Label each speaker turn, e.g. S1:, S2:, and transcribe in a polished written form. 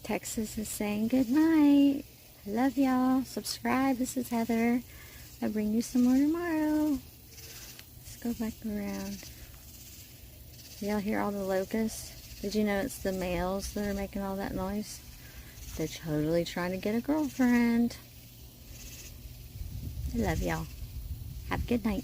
S1: Texas is saying good night. I love y'all. Subscribe. This is Heather. I'll bring you some more tomorrow. Let's go back around. Y'all hear all the locusts? Did you know it's the males that are making all that noise? They're totally trying to get a girlfriend. I love y'all. Have a good night.